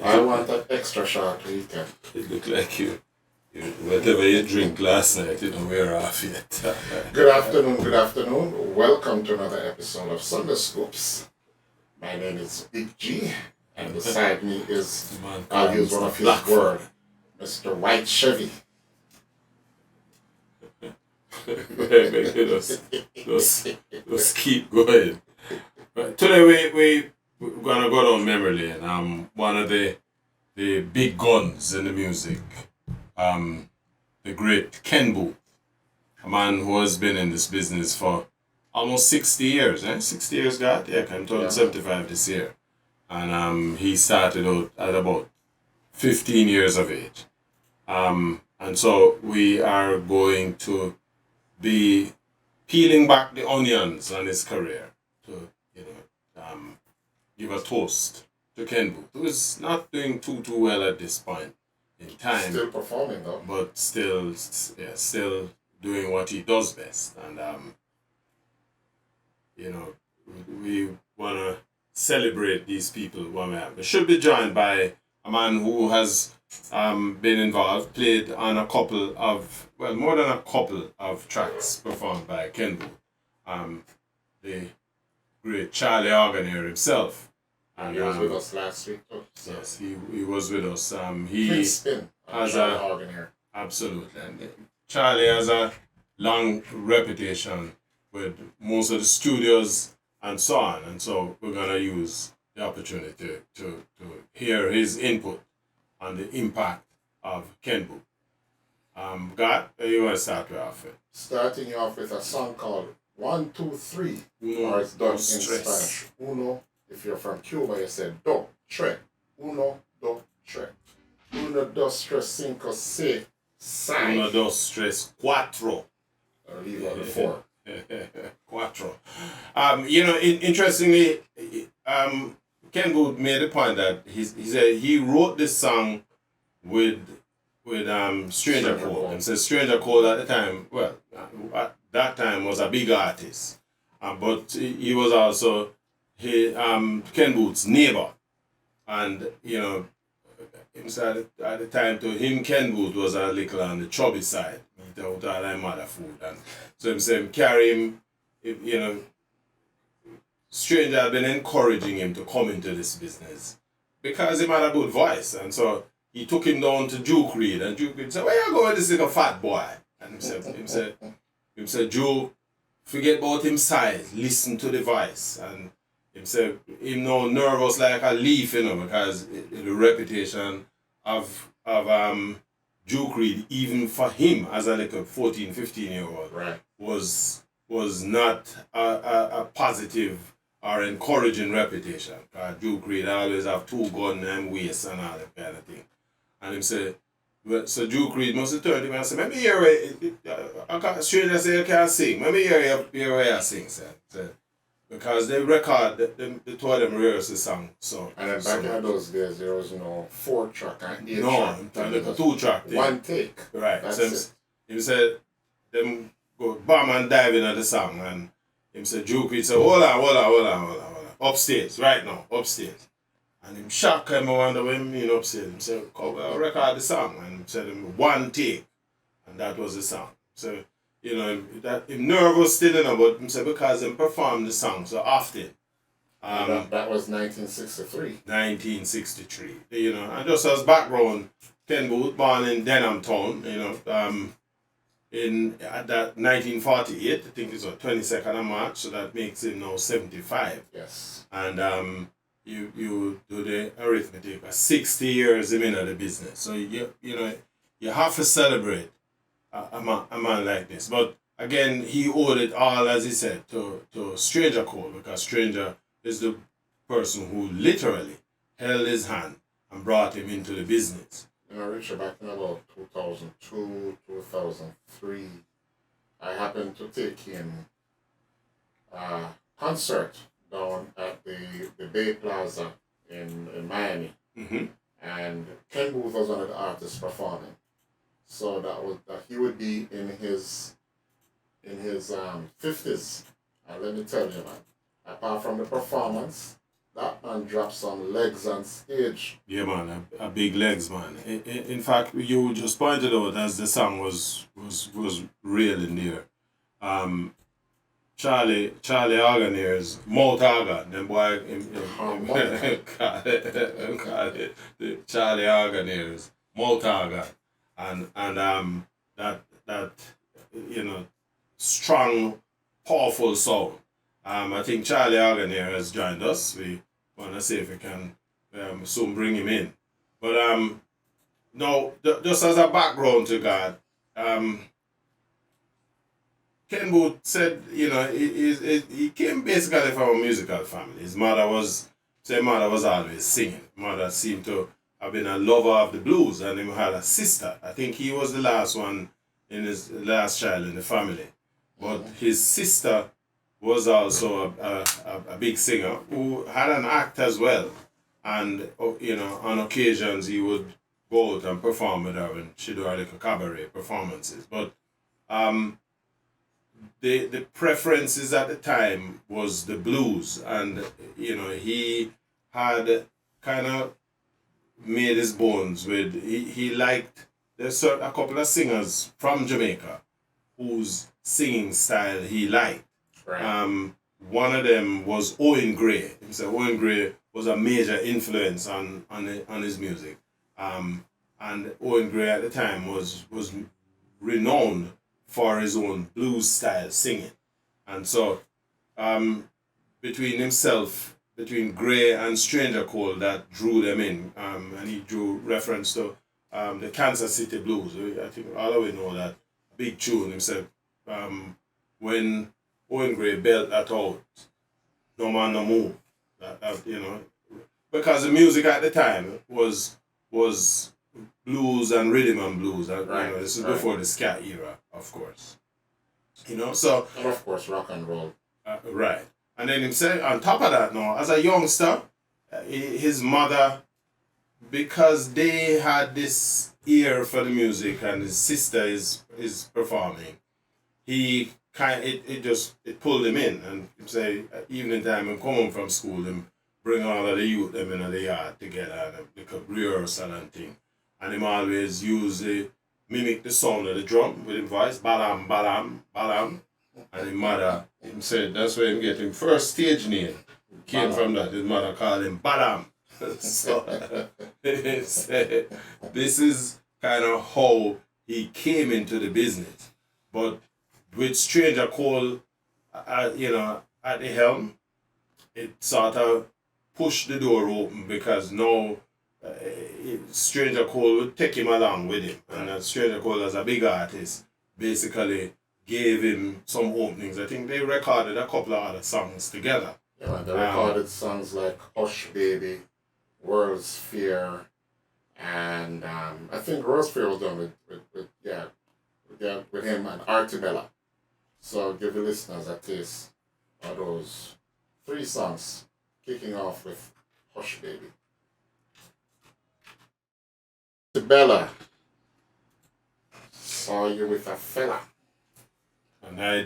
I want an extra short weekend. It looked like whatever you drink last night, you don't wear off yet. Good afternoon, good afternoon. Welcome to another episode of Sunday Scoops. My name is Big G, and beside me is, I'll use one of his words, Mr. White Chevy. Let's keep going. But today we're gonna go down memory lane. One of the big guns in the music, the great Ken Boothe, a man who has been in this business for almost 60 years. 60 years, God? Yeah, I'm turning 75 this year. And he started out at about 15 years of age. And so we are going to be peeling back the onions on his career to, give a toast to Ken Boothe, who is not doing too well at this point in time. Still performing though. But still doing what he does best. And, we want to celebrate these people when we have. We should be joined by a man who has been involved, played on more than a couple of tracks performed by Ken Boothe. The great Charlie Organer himself. And he was with us last week too. So. Yes, he was with us. He spin has Charlie Organer. Absolutely. And Charlie has a long reputation with most of the studios and so on. And so we're going to use the opportunity to hear his input on the impact of Ken Boothe. God, you want to start you off with? Starting you off with a song called 1, 2, 3. Uno, or it's done in stress. Spanish. Uno, if you're from Cuba, you say do, tre. Uno, do, tre. Uno, dos, tres, cinco, seis, seis. Uno, dos, tres, cuatro. I'll leave out the 4. Quattro. Interestingly, Ken Boothe made a point that he said he wrote this song with Stranger Cole. And says Stranger Cole at the time, at that time was a big artist, but he was also Ken Boothe's neighbor, and him said at the time to him Ken Boothe was a little on the chubby side. Eat out all that mother food, and so him say carry him, Stranger had been encouraging him to come into this business because he had a good voice, and so he took him down to Duke Reed, and Duke Reed said, "Where you going with this little fat boy?" And him said, "Joe, forget about him size, listen to the voice." And him said, him no nervous like a leaf, because the reputation of Duke Reed, even for him as a like a 14, 15-year-old, right, was not a positive or encouraging reputation. Duke Reed always have 2 guns and waist and all that kind of thing. And him say, so Duke Reed must have turned to him and said, "Let me hear it. A stranger say you can't sing. Let me hear you sing, sir." Because they record, the 2 of them rehearse the song. So, and then back in those days, there was 4-track and 8-track. No, like a 2-track thing. 1 take. Right. That's so it. Him said, them go bam and dive in at the song, and him said, Duke Reed said, hold on. Upstairs, right now, upstairs. And him shocked him, I wonder when him mean upstairs. Him said, I'll record the song. And him said, 1 take. And that was the song. So, that him nervous still, but him said because him performed the song so often. That was 1963. 1963. And just as background, Ken Boothe, born in Denham Town, at that 1948, I think it's 22nd of March, so that makes him now 75. Yes. And you do the arithmetic, 60 years him in the business. So you have to celebrate a man like this. But again, he owed it all, as he said, to Stranger Cole, because Stranger is the person who literally held his hand and brought him into the business. Richard, back in about 2002, 2003, I happened to take him a concert down at the Bay Plaza in Miami. Mm-hmm. And Ken Boothe was one of the artists performing. So that he would be in his 50s. And let me tell you, man, apart from the performance, That man drops some legs on stage. Yeah, man, a big legs, man. In fact, you just pointed out as the song was reeling there. Um, Charlie Organeers, Mortaga, them boy, call it the Charlie Organeers, Mortaga, and that you know strong, powerful sound. I think Charlie Organeer has joined us. We want to see if we can soon bring him in. But no, just as a background to God, um, Ken Boothe said, he came basically from a musical family. His mother was always singing. Mother seemed to have been a lover of the blues, and he had a sister. I think he was the last one in his last child in the family. But his sister was also a big singer who had an act as well. And, on occasions he would go out and perform with her and she'd do her little cabaret performances. But the preferences at the time was the blues, and he had kind of made his bones with he liked a couple of singers from Jamaica whose singing style he liked. Right. One of them was Owen Gray. He said Owen Gray was a major influence on his music. And Owen Gray at the time was renowned for his own blues style singing. And so between Gray and Stranger Cole, that drew them in. And he drew reference to the Kansas City Blues. I think all of we know that big tune. He said, when Owen Gray belt that out, no man no move. Because the music at the time was blues and rhythm and blues. Right. This is before the ska era, of course. So and of course rock and roll. Right. And then him say on top of that now, as a youngster, his mother, because they had this ear for the music and his sister is performing, it pulled him in, and him say evening time him come home from school, him bring all of the youth them in the yard together and they could rehearsal and thing. And him always mimic the sound of the drum with his voice, balam, balam, balam. And his mother, him said that's where him get him first stage name. Came Balam. from that. His mother called him Balam. So he said this is kind of how he came into the business. But with Stranger Cole, at the helm, it sort of pushed the door open because now Stranger Cole would take him along with him. And Stranger Cole, as a big artist, basically gave him some openings. I think they recorded a couple of other songs together. Yeah, man, they recorded songs like Hush Baby, World's Fear, and I think World's Fear was done with him and Artibella. So give the listeners a taste of those 3 songs, kicking off with Hush Baby. Artibella, saw you with a fella. And I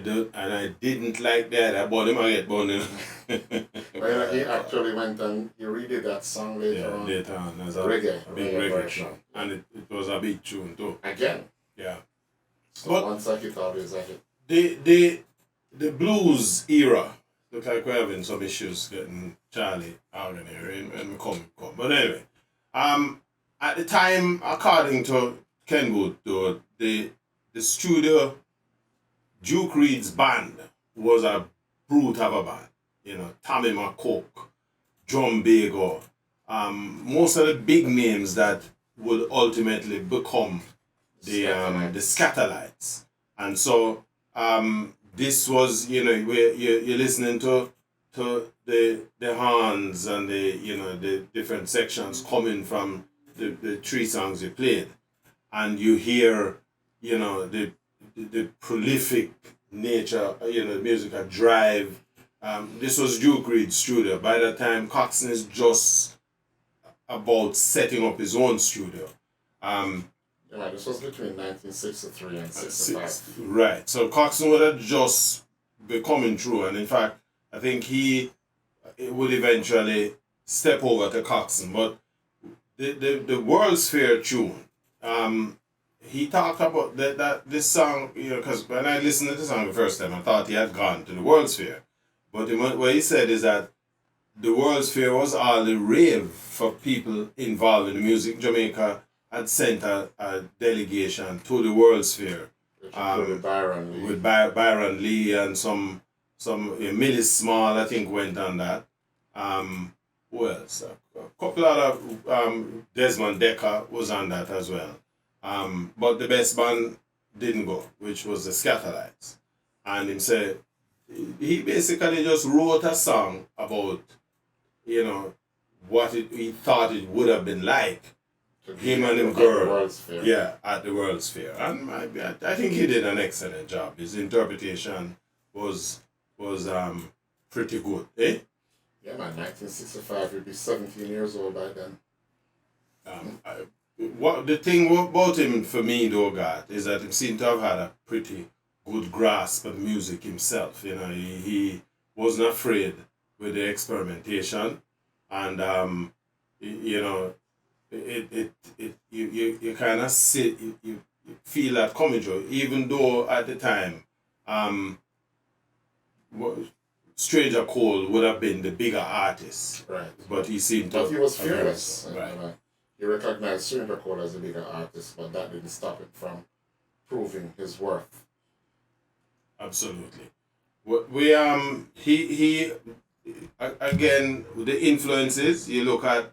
didn't like that. I bought him a get bone. Well, he actually went and he redid that song later on. Later on, as a big reggae version. tune. And it was a big tune too. Again. Yeah. So But once I hit, always I hit. The blues era, look like we're having some issues getting Charlie out in here and come. But anyway, at the time, according to Ken Boothe, though, the studio Duke Reed's band was a brute of a band. Tommy McCook, John Bago, most of the big names that would ultimately become the Scatterlights. And so this was, where you're listening to the horns and the different sections coming from the 3 songs you played, and you hear the prolific nature, the musical drive. This was Duke Reed's studio. By the time Coxsone is just about setting up his own studio. This was between 1963 and 65. Right. So Coxsone would have just be coming through, and in fact, I think he it would eventually step over to Coxsone. But the World's Fair tune, he talked about that this song, because when I listened to the song the first time, I thought he had gone to the World's Fair. But what he said is that the World's Fair was all the rave for people involved in the music. Jamaica had sent a delegation to the World's Fair. With Byron Lee. With Byron Lee and some Millie Small, I think, went on that. Who else? A couple of Desmond Decker was on that as well. But the best band didn't go, which was the Scatterlights. And him said he basically just wrote a song about, what he thought it would have been like. Him and him girl, at the World's Fair, and I think he did an excellent job. His interpretation was pretty good, eh? Yeah, man. 1965, he'd be 17 years old by then. What the thing about him for me, though, God, is that he seemed to have had a pretty good grasp of music himself. He wasn't afraid with the experimentation, and you kind of sit, you feel that coming through, even though at the time, Stranger Cole would have been the bigger artist, right? But he seemed to. But he was fearless, right? You recognized Stranger Cole as a bigger artist, but that didn't stop him from proving his worth. Absolutely. He again, the influences you look at.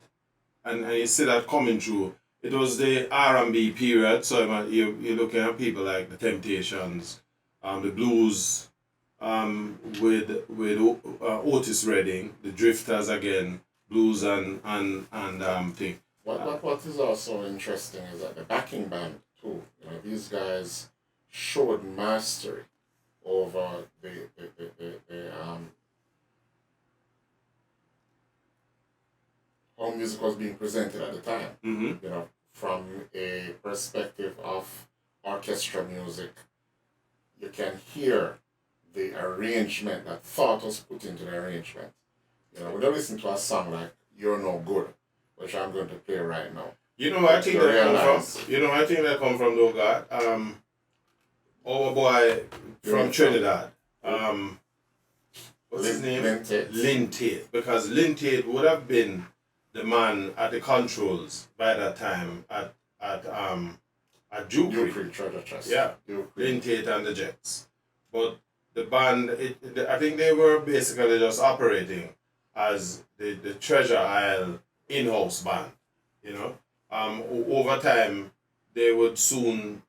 And you see that coming through. It was the R&B period, so you're looking at people like the Temptations, the blues, with Otis Redding, the Drifters again, blues and thing. What is also interesting is that the backing band too. These guys showed mastery over the how music was being presented at the time. Mm-hmm. From a perspective of orchestra music, you can hear the arrangement, that thought was put into the arrangement. When you listen to a song like "You're No Good," which I'm going to play right now. I think that come from though, God. Our boy from Trinidad. What's his name? Lynn Tate. Because Lynn Tate would have been the man at the controls by that time at Dupree Treasure Chest. Yeah, Lynn Tate and the Jets. But the band, I think they were basically just operating as the Treasure Isle in-house band. Over time, they would soon,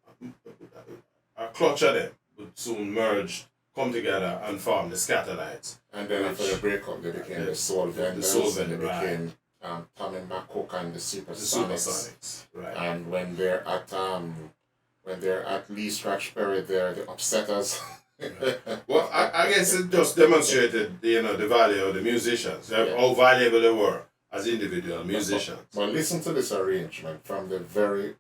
a clutch of them would soon merge, come together and form the Scatterlights. And then after the breakup, they became the Soul Vendors. And they became Tommy McCook and the Supersonics. Right. And when they're at Lee Scratch Perry, they're the Upsetters. Well, I guess it just demonstrated the value of the musicians, how valuable they were as individual musicians. But listen to this arrangement from the very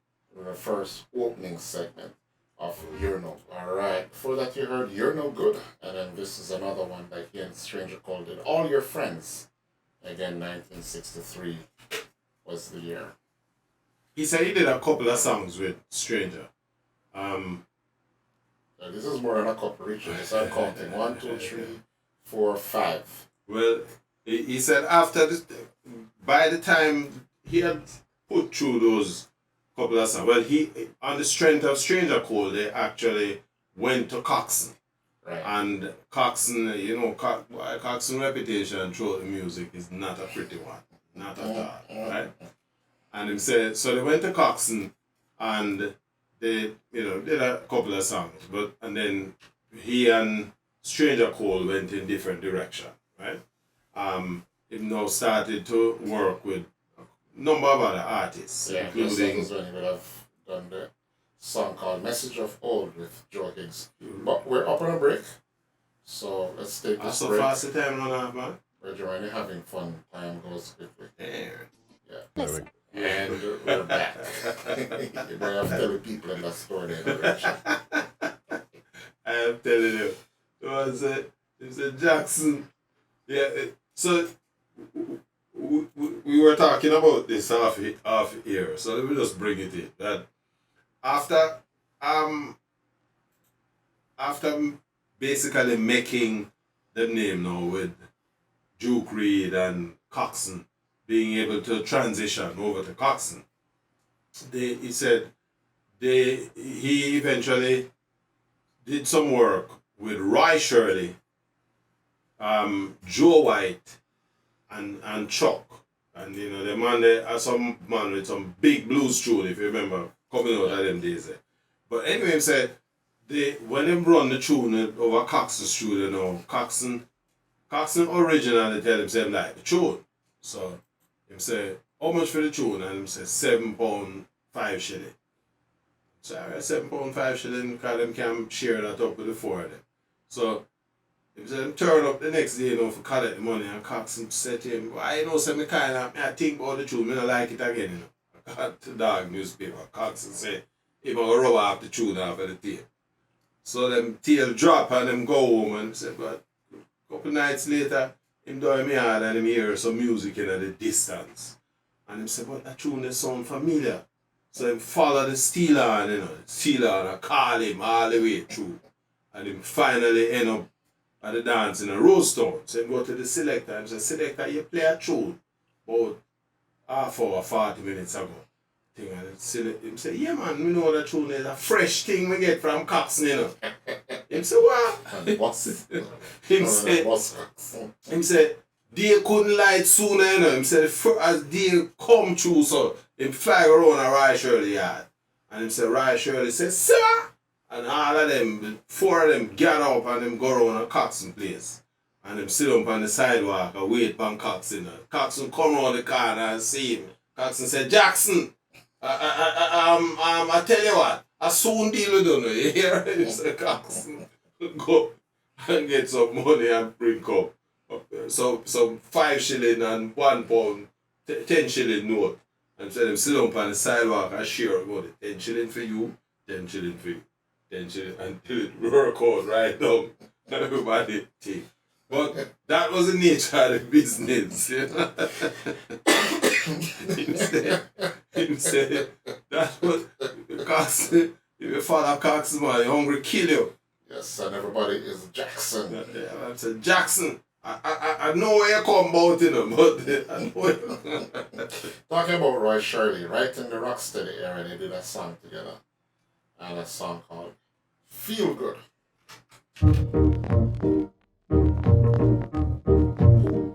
first opening segment of You're No. Alright, before that you heard You're No Good, and then this is another one that he and Stranger Cole did, All Your Friends. Again, 1963 was the year. He said he did a couple of songs with Stranger. This is more than a couple, Richard. I'm counting 1, 2, 3, 4, 5. Well, he said after this, by the time he had put through those couple of songs, well, he, on the strength of Stranger Cole, they actually went to Coxsone. Right. And Coxsone, Coxsone reputation throughout the music is not a pretty one. Not at all, right? And he said, so they went to Coxsone and they, did a couple of songs, and then he and Stranger Cole went in different direction, right? He now started to work with a number of other artists, including. This when he would have done the song called "Message of Old" with Joe Higgs. But we're up on a break, so let's take this break. So fast the time run out, man. When you're having fun, time goes quickly. Yeah. And we're back. You might have to tell the people in that store there. I am telling you. It was Jackson. Yeah, So we were talking about this off here. So let me just bring it in. That after um after basically making the name now with Duke Reed and Coxsone being able to transition over to Coxsone, he said he eventually did some work with Roy Shirley, Joe White, and Chuck. And you know the man there are some man with some big blues tune, if you remember, coming out of them days there. But anyway, he said when they run the tune over Coxsone studio now, Coxsone originally tell him say like the tune. So him say how much for the tune, and him say £7.5. So alright, £7.5 because them can share that up with the four of them. So him say them turn up the next day, you know, for collect the money, and Coxsone said to him, well, I know say me kinda I think about the tune, me not like it again, you know. I got the dog newspaper. Coxsone said he gonna rub off the tune off of the tape. So them tail drop and them go home and say, but a couple nights later, him down in my yard and him hear some music in the distance. And him say, but that tune they sound familiar. So him follow the steel on, you know, steel on and call him all the way through. And him finally end up at the dance in a Rosetown. So him go to the selector and say, selector, you play a tune about half hour, 40 minutes ago. Thing and him say, yeah man, we know that tune is a fresh thing we get from Coxsone, you know. Him say, what? And what's it? Him say, day couldn't light sooner, you know. Him say, as day come through, so him fly around a Roy Shirley yard. And him say, Roy Shirley say, sir! And all of them, four of them gather up and them go around a Coxsone place. And them sit up on the sidewalk and wait for Coxsone. Coxsone come around the corner and see him. Coxsone say, Jackson! I tell you what, I soon deal with you. You hear? Mr. Coxsone, go and get some money and bring up some £5 and £1, 10 shilling note. And so them sit up on the sidewalk and share about it. 10 shilling for you, 10 shilling for you, 10 shilling, until it work out right down. Everybody take. But that was the nature of the business. You know? Him say that was Coxsone. If you follow Coxsone, man, you're hungry, kill you. Yes, and everybody is Jackson. Yeah, I said, Jackson, I know where you come about, you know, but I know Talking about Roy Shirley, right in the Rocksteady era, they did a song together. And a song called Feel Good.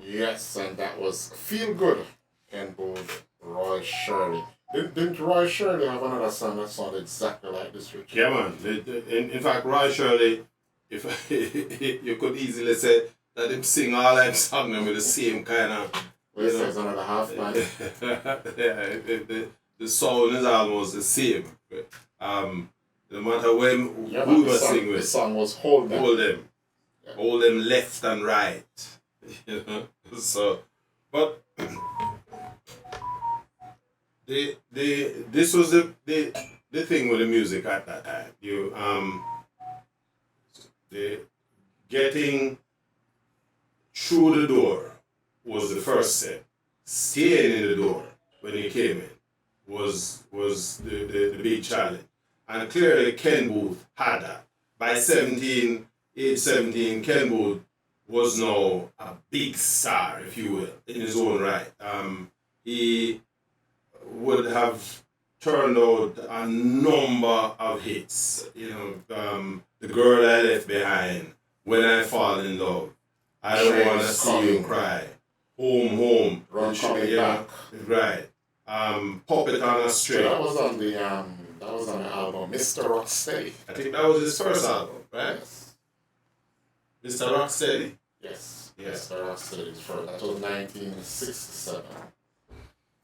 Yes, and that was Feel Good in both Roy Shirley. Didn't Roy Shirley have another song that sounded exactly like this, Richard? Yeah, man. In fact, Roy Shirley, if you could easily say that him sing all them songs with the same kind of. Well, it's another half man. Yeah, the sound is almost the same. No matter when who was sing with. The song was Hold Them. Hold Them. Yeah. Hold them left and right. You know? So, but this was the thing with the music at that time. You the getting through the door was the first step. Staying in the door when you came in was the big challenge. And clearly Ken Boothe had that. By age 17, Ken Boothe was now a big star, if you will, in his own right. He would have turned out a number of hits. You know, The Girl I Left Behind, When I Fall in Love, I Don't Wanna See You Cry, Home, Home, Run Coming Back. Right. Puppet on a String. So that was on the album Mr. Rocksteady. I think that was his first album, right? Yes. Mr. Rocksteady. Yes. Yes. Mr. Rocksteady's first. That was 1967.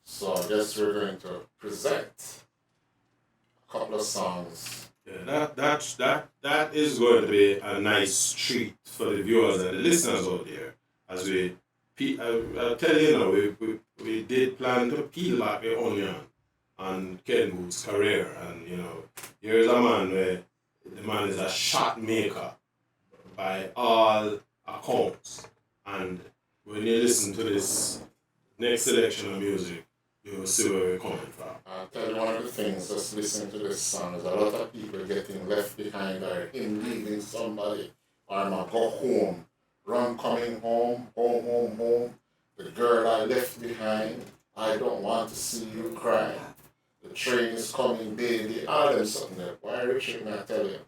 So I guess we're going to present a couple of songs. Yeah, that is going to be a nice treat for the viewers and the listeners out there. As I'll tell you now, we did plan to peel back the onion on Ken Boothe's career, and you know, here's a man where the man is a shot maker by all accounts, and when you listen to this next selection of music, you will see where we're coming from. I'll tell you one of the things, just listening to this song, is a lot of people getting left behind or him leaving somebody or I'm going go home, run coming home, home. The girl I left behind, I don't want to see you cry. The train is coming, baby, all them something there. Why Richard not tell you?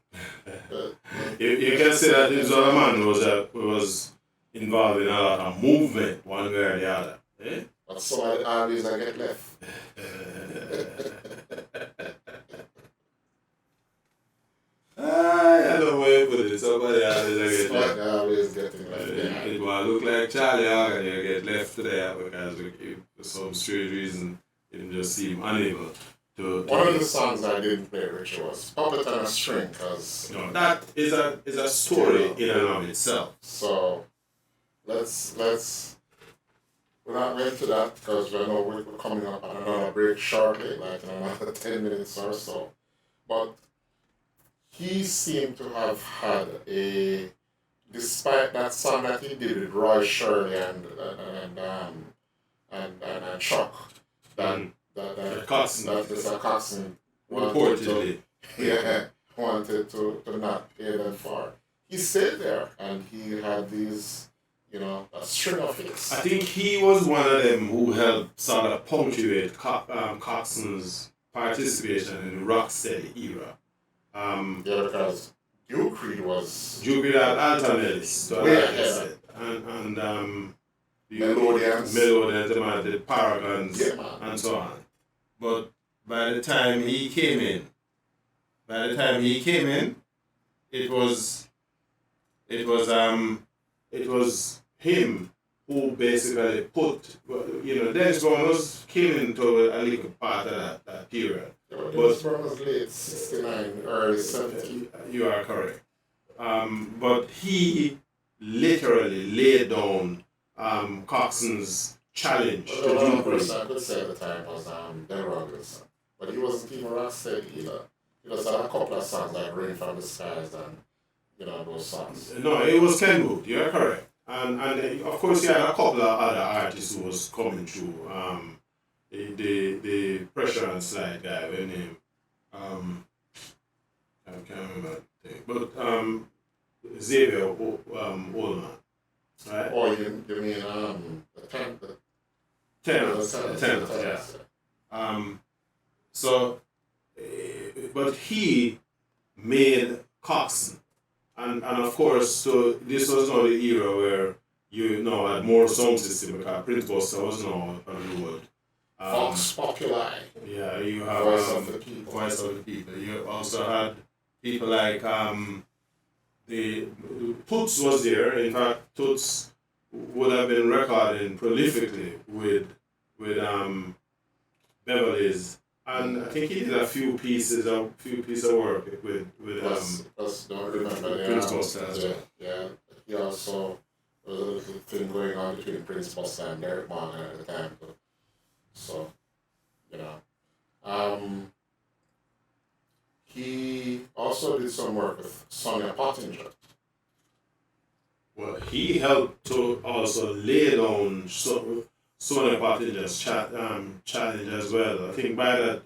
You can say that this other man was involved in a lot of movement, one way or the other. Eh? But somebody always I get left. I don't way to put it. Somebody always get left. Always getting left behind. It will look like Charlie Hogan, you get left there because for some strange reason it just seemed unable to. One of the songs I didn't play, Rich, was Puppet on a String, because that is a story in and of itself. So let's we're not going to that because we know we're coming up on another break shortly, like in another 10 minutes or so. But he seemed to have had despite that song that he did with Roy Shirley and Chuck, that Mr. Coxon Reportedly. wanted to not pay them for. He stayed there and he had these, a string of hits. I think he was one of them who helped sort of punctuate Coxon's participation in the rocksteady era. Because Duke Reed had alternates, way ahead. And Melodians, the Paragons, and so on. But by the time he came in, it was him who basically put, Dennis Brown came into a little part of that period. Dennis Brown was late 69, early 70. You are correct. But he literally laid down Coxon's challenge to Duke Reed. I could say at the time was Ben Robinson. But he wasn't even rocksteady either. He just had a couple of songs like Rain from the Skies and, those songs. No, it was Ken Boothe, you are correct. And of course he had a couple of other artists who was coming through. The Pressure and Slide guy, with name. I can't remember the thing. But Xavier Oldman. Right? Oh, you mean the Tenors, yeah. So, but he made Coxon. And of course, so this was not the era where had more sound system because Prince Buster was now on the road. Vox Populi. Yeah, you have Voice of the People. Voice of the People. You also had people like the Toots was there. In fact, Toots would have been recording prolifically with Beverly's. And I think he did a few pieces of work with don't remember Prince Buster as well. Yeah. He also there was a little thing going on between Prince Buster and Derek Morgan at the time. So, he also did some work with Sonia Pottinger. Well, he helped to also lay down Sonia Pottinger's challenge as well. I think by that,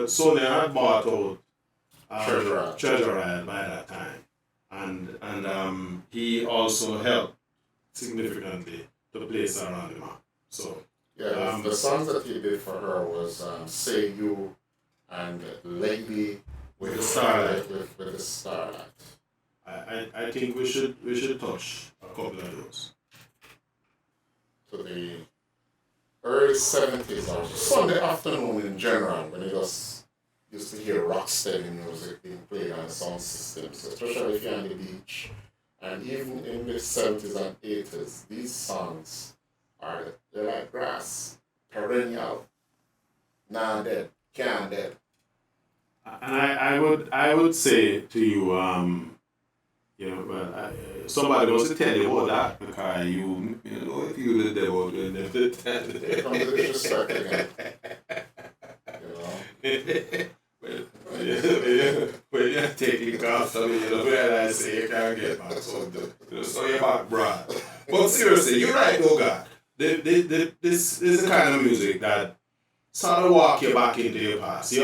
Sonia had bought out Treasure Island by that time, and he also helped significantly to place her on the map. So the songs that he did for her was "Say You" and "Lady with the Starlight." With the Starlight. I think we should touch a couple of those. To the early 70s or Sunday afternoon in general, when you just used to hear rocksteady music being played on sound systems, especially if you're on the beach. And even in the 70s and 80s, these songs they're like grass, perennial, not dead, can't dead. And I would say to you, somebody wants to tell you about that because if you did that about it, Come to the disrespect again. When you're taking off, where I say you can't get back, so you're back, bruh. But seriously, you're right, oh God. This is the kind of music that sort of walk you back into your past. You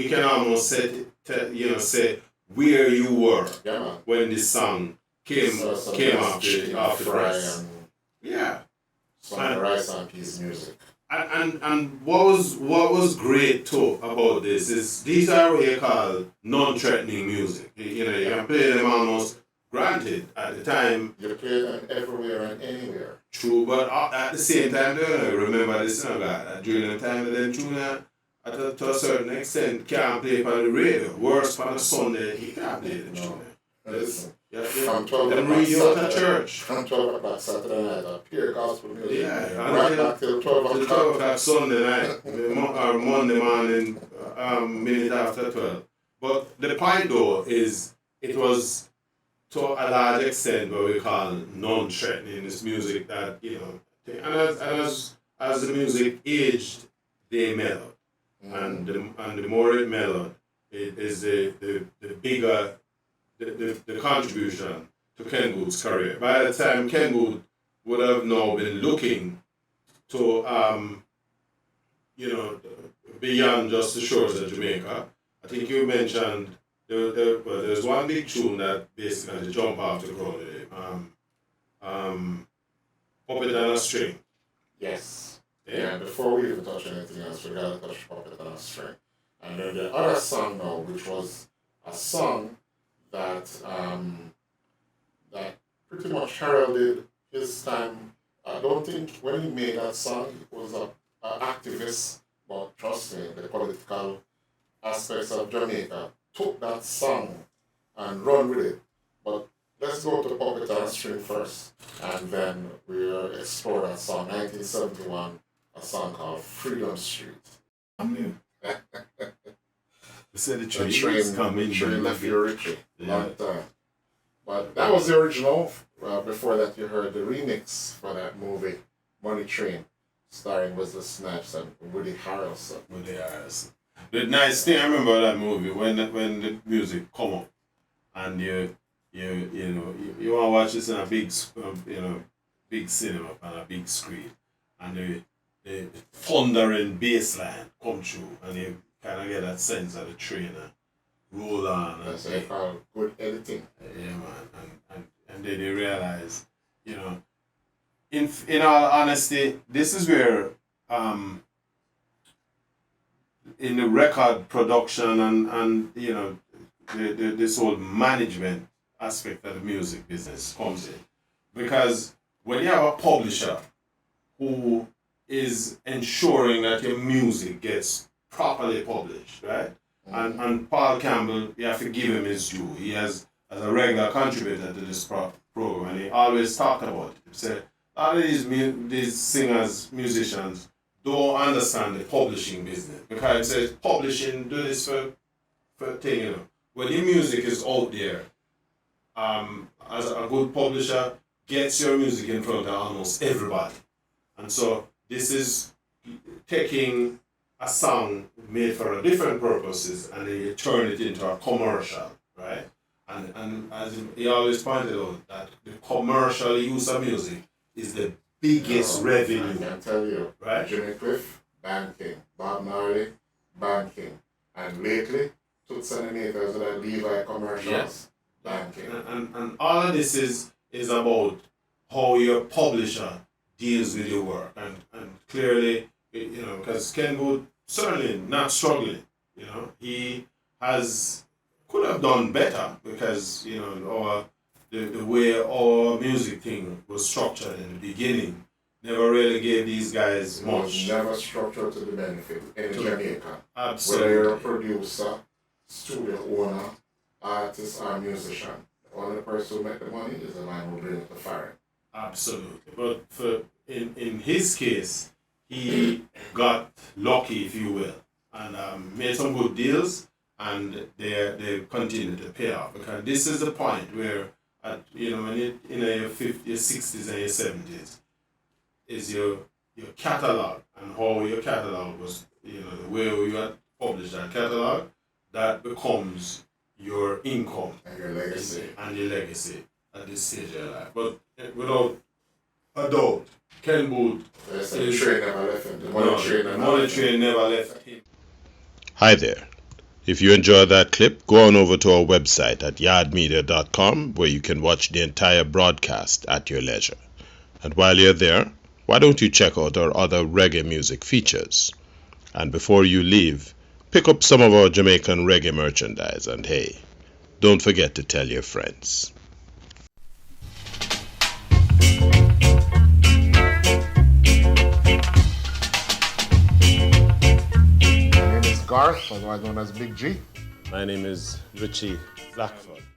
can almost say where you were Yeah, man. when this song came off the press. And Yeah. some And, rice and peas music. and what was great too about this is these are what you call non-threatening music. You know, you can play them almost granted at the time. You play them everywhere and anywhere. True, but at the same time, remember this, during the time of them tune to a certain extent can't play on the radio. Worse on a Sunday, he can't play them tune. Listen, Yeah, from 12 them o'clock radio at Saturday, church. from 12 o'clock Saturday night, pure gospel music. Yeah, Right back till 12 till o'clock. 12 o'clock Sunday night, or Monday morning, minute after 12. But the point though is it was to a large extent what we call non-threatening. This music that, as the music aged, they mellowed. And the more it mellowed, it is the bigger the contribution to Ken Booth's career. By the time Ken Booth would have now been looking to beyond just the shores of Jamaica. I think you mentioned there's one big tune that basically jump off the crowd today. Puppet on a String. Yes. Yeah. And before we even touch anything else, we gotta touch Puppet on a String. And then the other song now, which was a song that that pretty much heralded his time. I don't think when he made that song, he was a activist, but trust me, the political aspects of Jamaica took that song and run with it. But let's go to Puppet on a String first, and then we'll explore that song, 1971, a song called Freedom Street. We said the The train is coming. train left you Richie, Yeah. long time. But that was the original. Before that, you heard the remix for that movie, Money Train, starring Wesley Snipes and Woody Harrelson. With the eyes. The nice thing I remember that movie when the music come up and you want to watch this in a big big cinema on a big screen and the thundering bass line come through and you kind of get that sense of the train roll on. That's what they call good editing. Yeah, man, and then you realize, in all honesty, this is where in the record production and this whole management aspect of the music business comes in, because when you have a publisher who is ensuring that your music gets properly published, right? And Paul Campbell, you have to give him his due. He has, as a regular contributor to this program, and he always talked about it. He said, a lot of these singers, musicians, don't understand the publishing business. Because it says, publishing, do this for thing, When your music is out there, as a good publisher, gets your music in front of almost everybody. And so this is taking a song made for different purposes and then you turn it into a commercial, right? And as he always pointed out, that the commercial use of music is the biggest revenue. I can tell you, right? Jimmy Cliff, banking. Bob Marley, banking. And lately, Toots and the Maytals with that Levi commercials, banking. And all of this is about how your publisher deals with your work. And clearly, because Ken Booth certainly not struggling. He could have done better because the way our music thing was structured in the beginning never really gave these guys much. It was never structured to the benefit in Jamaica. Absolutely. Whether you're a producer, studio owner, artist, or musician, the only person who make the money is the man who brings the fire. Absolutely. But in his case, he got lucky, if you will, and made some good deals, and they continue to pay off. Because this is the point where, when you in your 50s, your 60s, and your 70s, is your catalog and how your catalog was, the way you had published that catalog, that becomes your income And your legacy. and your legacy at this stage of your life. But without a doubt. Ken Boothe. Yes, the train never left him. The The money train never left him. Hi there. If you enjoyed that clip, go on over to our website at yardmedia.com where you can watch the entire broadcast at your leisure. And while you're there, why don't you check out our other reggae music features? And before you leave, pick up some of our Jamaican reggae merchandise, and hey, don't forget to tell your friends. My name is Garth, otherwise known as Big G. My name is Richie Zachford.